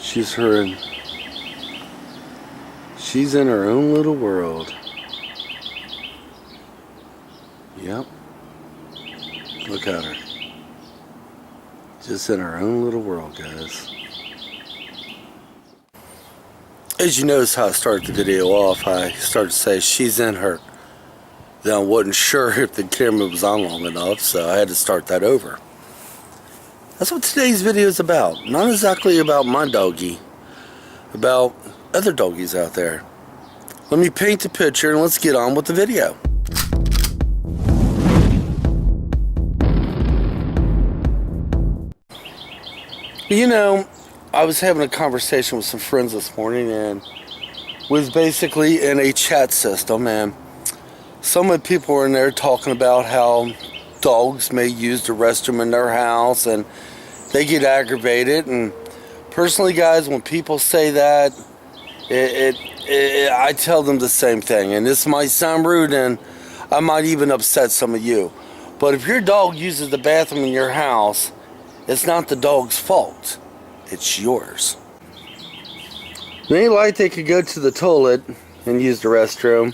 She's in her own little world. Yep. Look at her. Just in her own little world, guys. As you notice how I started the video off, I started to say she's in her. Then I wasn't sure if the camera was on long enough, so I had to start that over. That's what today's video is about. Not exactly about my doggy, about other doggies out there. Let me paint the picture and let's get on with the video. You know, I was having a conversation with some friends this morning and was basically in a chat system, and some of the people were in there talking about how dogs may use the restroom in their house and they get aggravated. And personally, guys, when people say that, I tell them the same thing. And this might sound rude and I might even upset some of you. But if your dog uses the bathroom in your house, it's not the dog's fault. It's yours. It ain't like they could go to the toilet and use the restroom.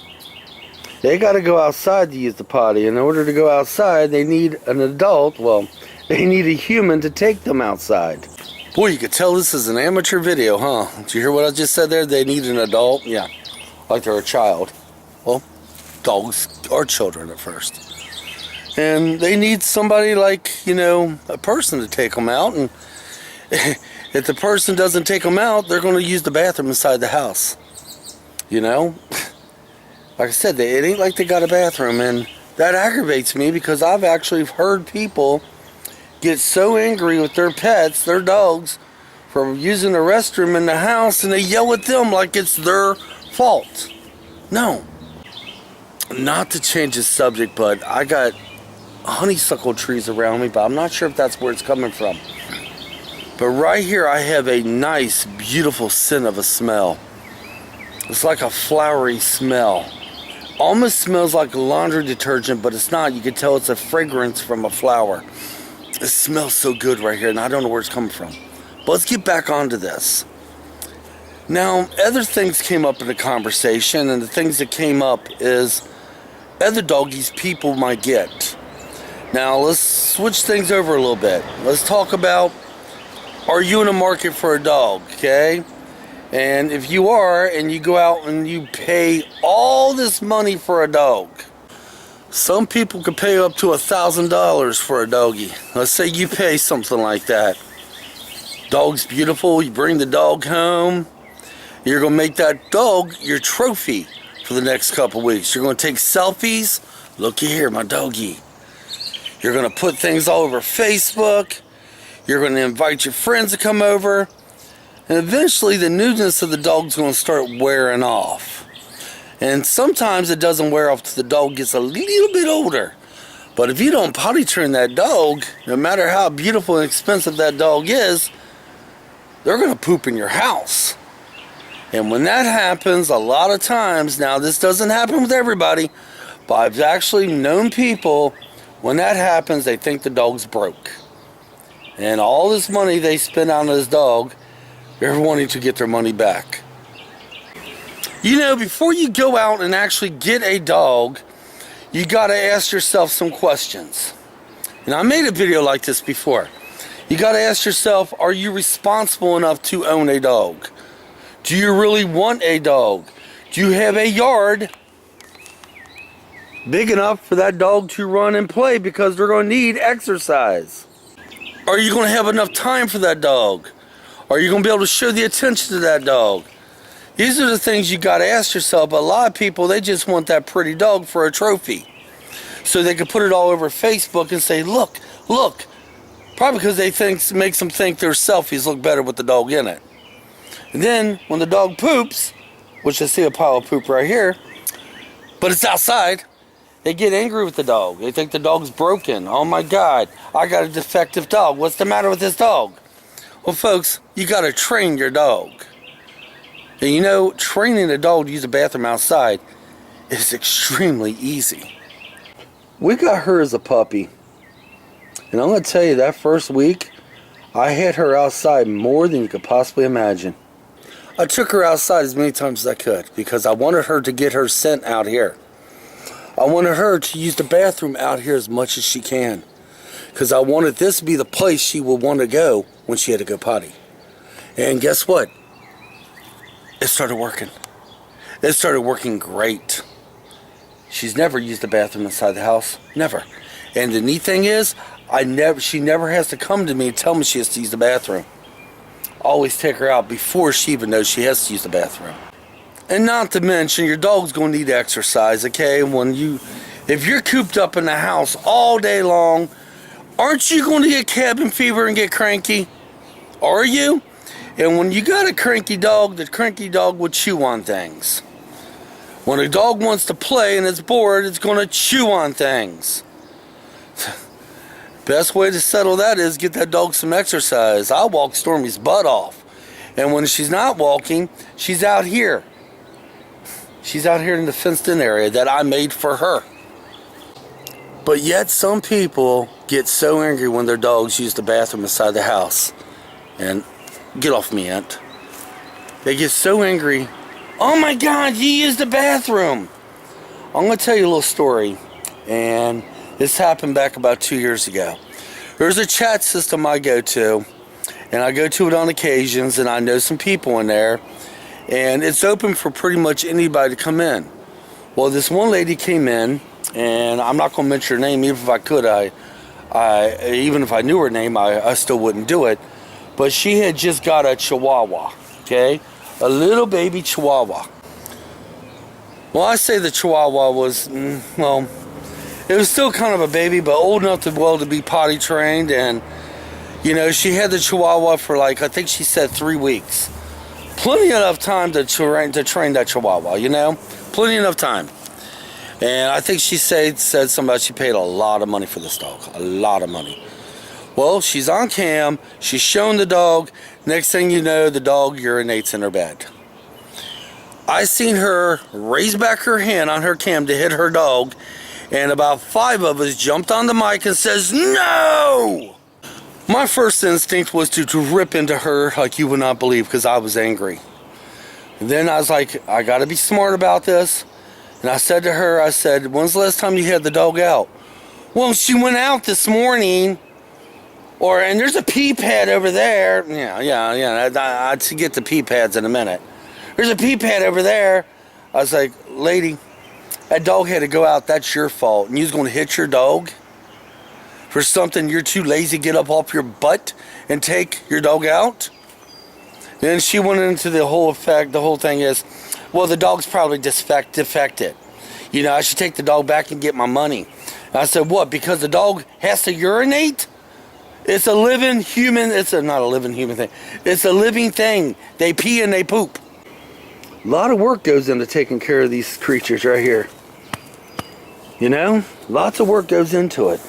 They got to go outside to use the potty. In order to go outside, they need an adult. Well, they need a human to take them outside. Boy, you could tell this is an amateur video, huh? Did you hear what I just said there? They need an adult? Yeah, like they're a child. Well, dogs are children at first. And they need somebody like, you know, a person to take them out. And if the person doesn't take them out, they're going to use the bathroom inside the house. You know? Like I said, it ain't like they got a bathroom. And that aggravates me because I've actually heard people get so angry with their pets, their dogs, for using the restroom in the house, and they yell at them like it's their fault. No. Not to change the subject, but I got honeysuckle trees around me, but I'm not sure if that's where it's coming from. But right here I have a nice, beautiful scent of a smell. It's like a flowery smell. Almost smells like laundry detergent, but it's not. You can tell it's a fragrance from a flower. It smells so good right here, and I don't know where it's coming from. But let's get back onto this. Now, other things came up in the conversation, and the things that came up is other doggies people might get. Now, let's switch things over a little bit. Let's talk about, are you in the market for a dog, okay? And if you are, and you go out and you pay all this money for a dog, some people could pay up to $1,000 for a doggie. Let's say you pay something like that. Dog's beautiful, you bring the dog home, you're going to make that dog your trophy for the next couple weeks. You're going to take selfies. Looky here, my doggie. You're going to put things all over Facebook. You're going to invite your friends to come over. And eventually the newness of the dog's going to start wearing off. And sometimes it doesn't wear off till the dog gets a little bit older. But if you don't potty train that dog, no matter how beautiful and expensive that dog is, they're going to poop in your house. And when that happens, a lot of times, now this doesn't happen with everybody, but I've actually known people, when that happens, they think the dog's broke. And all this money they spend on this dog, they're wanting to get their money back. You know, before you go out and actually get a dog, you got to ask yourself some questions. And I made a video like this before. You got to ask yourself, are you responsible enough to own a dog? Do you really want a dog? Do you have a yard big enough for that dog to run and play, because they're going to need exercise? Are you going to have enough time for that dog? Are you going to be able to show the attention to that dog? These are the things you got to ask yourself. But a lot of people, they just want that pretty dog for a trophy, so they can put it all over Facebook and say, look, look. Probably because they think, makes them think their selfies look better with the dog in it. And then when the dog poops, which I see a pile of poop right here, but it's outside, they get angry with the dog. They think the dog's broken. Oh my God, I got a defective dog. What's the matter with this dog? Well, folks, you got to train your dog. And you know, training a dog to use a bathroom outside is extremely easy. We got her as a puppy. And I'm going to tell you, that first week, I had her outside more than you could possibly imagine. I took her outside as many times as I could because I wanted her to get her scent out here. I wanted her to use the bathroom out here as much as she can because I wanted this to be the place she would want to go when she had to go potty. And guess what? It started working. It started working great. She's never used the bathroom inside the house. Never. And the neat thing is, she never has to come to me and tell me she has to use the bathroom. I always take her out before she even knows she has to use the bathroom. And not to mention, your dog's going to need exercise, okay? If you're cooped up in the house all day long, aren't you going to get cabin fever and get cranky? Are you? And when you got a cranky dog, the cranky dog will chew on things. When a dog wants to play and it's bored, it's going to chew on things. Best way to settle that is get that dog some exercise. I walk Stormy's butt off. And when she's not walking, she's out here. She's out here in the fenced-in area that I made for her. But yet some people get so angry when their dogs use the bathroom inside the house. And get off me, Aunt. They get so angry. Oh my God, you used the bathroom. I'm going to tell you a little story. And this happened back about 2 years ago. There's a chat system I go to. And I go to it on occasions. And I know some people in there. And it's open for pretty much anybody to come in. Well, this one lady came in. And I'm not going to mention her name. Even if I could, even if I knew her name, I still wouldn't do it. But she had just got a Chihuahua, okay? A little baby Chihuahua. Well, I say the Chihuahua was, well, it was still kind of a baby, but old enough to be potty trained. And, you know, she had the Chihuahua for like, I think she said 3 weeks. Plenty enough time to train that Chihuahua, you know? Plenty enough time. And I think she said something about she paid a lot of money for this dog. A lot of money. Well, she's on cam, she's showing the dog, next thing you know, the dog urinates in her bed. I seen her raise back her hand on her cam to hit her dog, and about 5 of us jumped on the mic and says, no! My first instinct was to rip into her like you would not believe because I was angry. And then I was like, I gotta be smart about this. And I said to her, I said, when's the last time you had the dog out? Well, she went out this morning. And there's a pee pad over there. Yeah. I'll get the pee pads in a minute. There's a pee pad over there. I was like, lady, that dog had to go out. That's your fault. And you're going to hit your dog for something you're too lazy to get up off your butt and take your dog out? Then she went into the whole effect. The whole thing is, well, the dog's probably defected. You know, I should take the dog back and get my money. And I said, what? Because the dog has to urinate? It's a living human. Not a living human thing. It's a living thing. They pee and they poop. A lot of work goes into taking care of these creatures right here. You know, lots of work goes into it.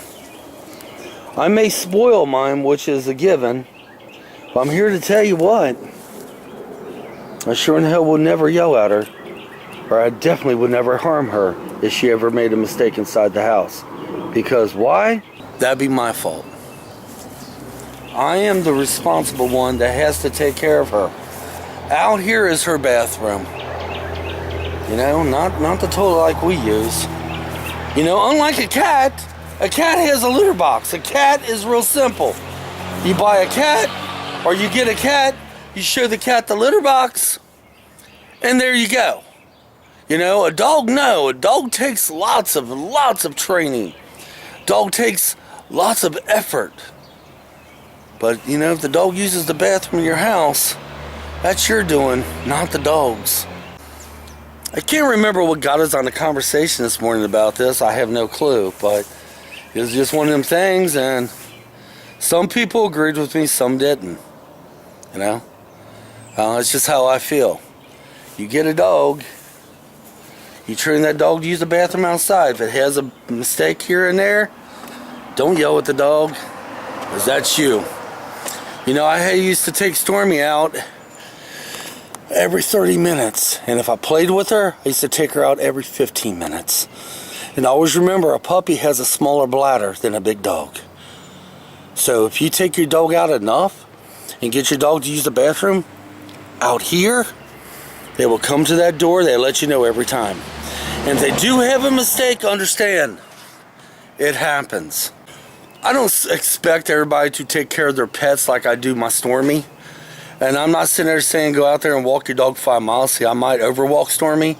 I may spoil mine, which is a given. But I'm here to tell you what. I sure in hell would never yell at her. Or I definitely would never harm her if she ever made a mistake inside the house. Because why? That'd be my fault. I am the responsible one that has to take care of her. Out here is her bathroom. You know, not the toilet like we use. You know, unlike a cat has a litter box. A cat is real simple. You buy a cat, or you get a cat, you show the cat the litter box, and there you go. You know, a dog, no. A dog takes lots of training. Dog takes lots of effort. But, you know, if the dog uses the bathroom in your house, that's your doing, not the dog's. I can't remember what got us on the conversation this morning about this. I have no clue, but it was just one of them things, and some people agreed with me, some didn't. You know? It's just how I feel. You get a dog, you train that dog to use the bathroom outside. If it has a mistake here and there, don't yell at the dog, because that's you. You know, I used to take Stormy out every 30 minutes. And if I played with her, I used to take her out every 15 minutes. And always remember, a puppy has a smaller bladder than a big dog. So if you take your dog out enough and get your dog to use the bathroom out here, they will come to that door. They let you know every time. And if they do have a mistake, understand, it happens. I don't expect everybody to take care of their pets like I do my Stormy. And I'm not sitting there saying go out there and walk your dog 5 miles. See, I might overwalk Stormy.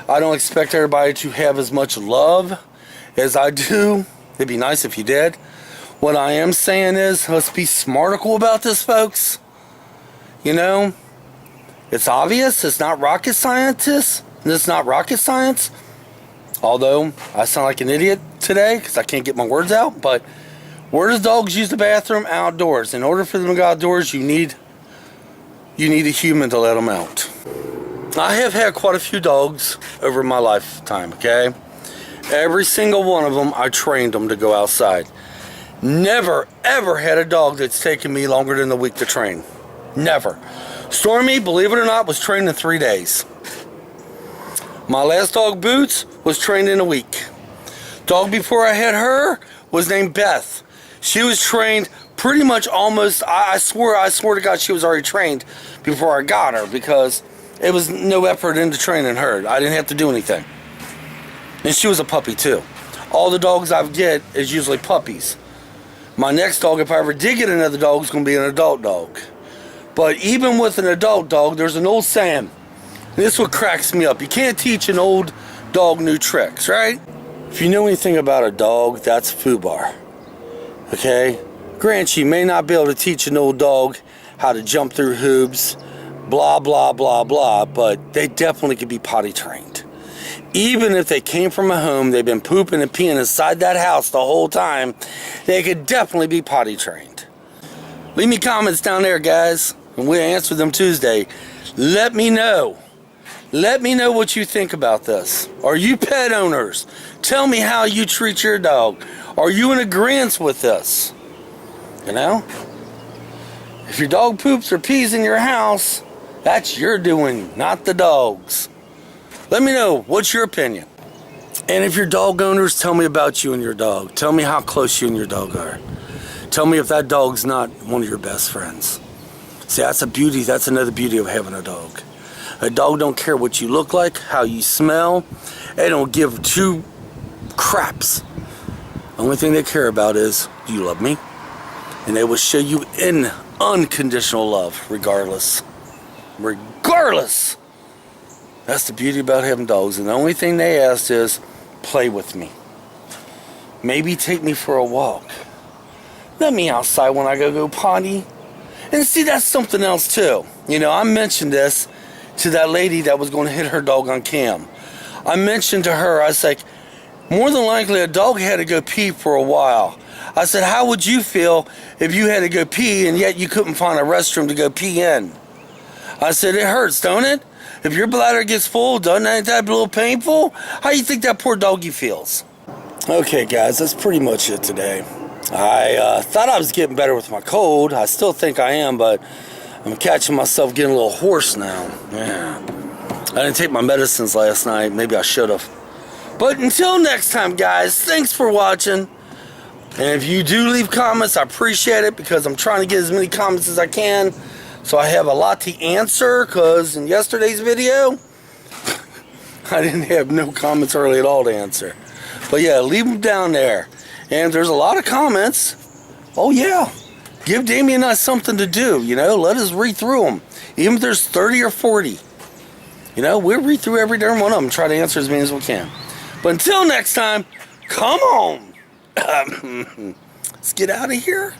I don't expect everybody to have as much love as I do. It'd be nice if you did. What I am saying is, let's be smartical about this, folks. You know, it's obvious. It's not rocket scientists. It's not rocket science. Although, I sound like an idiot today because I can't get my words out. But where does dogs use the bathroom? Outdoors. In order for them to go outdoors, you need a human to let them out. I have had quite a few dogs over my lifetime, okay? Every single one of them, I trained them to go outside. Never, ever had a dog that's taken me longer than a week to train. Never. Stormy, believe it or not, was trained in 3 days. My last dog, Boots, was trained in a week. Dog before I had her was named Beth. She was trained pretty much almost, I swear to God, she was already trained before I got her because it was no effort into training her. I didn't have to do anything. And she was a puppy too. All the dogs I get is usually puppies. My next dog, if I ever did get another dog, is going to be an adult dog. But even with an adult dog, there's an old saying. And this is what cracks me up. You can't teach an old dog new tricks, right? If you know anything about a dog, that's FUBAR. Okay? Grant, you may not be able to teach an old dog how to jump through hoops, blah, blah, blah, blah, but they definitely could be potty trained. Even if they came from a home, they've been pooping and peeing inside that house the whole time, they could definitely be potty trained. Leave me comments down there, guys, and we'll answer them Tuesday. Let me know. Let me know what you think about this. Are you pet owners? Tell me how you treat your dog. Are you in agreement with this? You know? If your dog poops or pees in your house, that's your doing, not the dog's. Let me know. What's your opinion? And if you're dog owners, tell me about you and your dog. Tell me how close you and your dog are. Tell me if that dog's not one of your best friends. See, that's a beauty. That's another beauty of having a dog. A dog don't care what you look like, how you smell. They don't give two craps. The only thing they care about is, do you love me? And they will show you in unconditional love, regardless. Regardless. That's the beauty about having dogs. And the only thing they ask is, play with me. Maybe take me for a walk. Let me outside when I go potty. And see, that's something else too. You know, I mentioned this to that lady that was going to hit her dog on cam. I mentioned to her, I was like, more than likely a dog had to go pee for a while. I said, how would you feel if you had to go pee and yet you couldn't find a restroom to go pee in? I said, it hurts, don't it? If your bladder gets full, doesn't that a little painful? How do you think that poor doggy feels? Okay, guys, that's pretty much it today. I thought I was getting better with my cold. I still think I am, but I'm catching myself getting a little hoarse now. Yeah. I didn't take my medicines last night. Maybe I should have. But until next time, guys, thanks for watching. And if you do leave comments, I appreciate it because I'm trying to get as many comments as I can. So I have a lot to answer because in yesterday's video, I didn't have no comments early at all to answer. But yeah, leave them down there. And there's a lot of comments. Oh yeah, give Damien and I something to do, you know. Let us read through them. Even if there's 30 or 40. You know, we'll read through every darn one of them and try to answer as many as we can. But until next time, come on. Let's get out of here.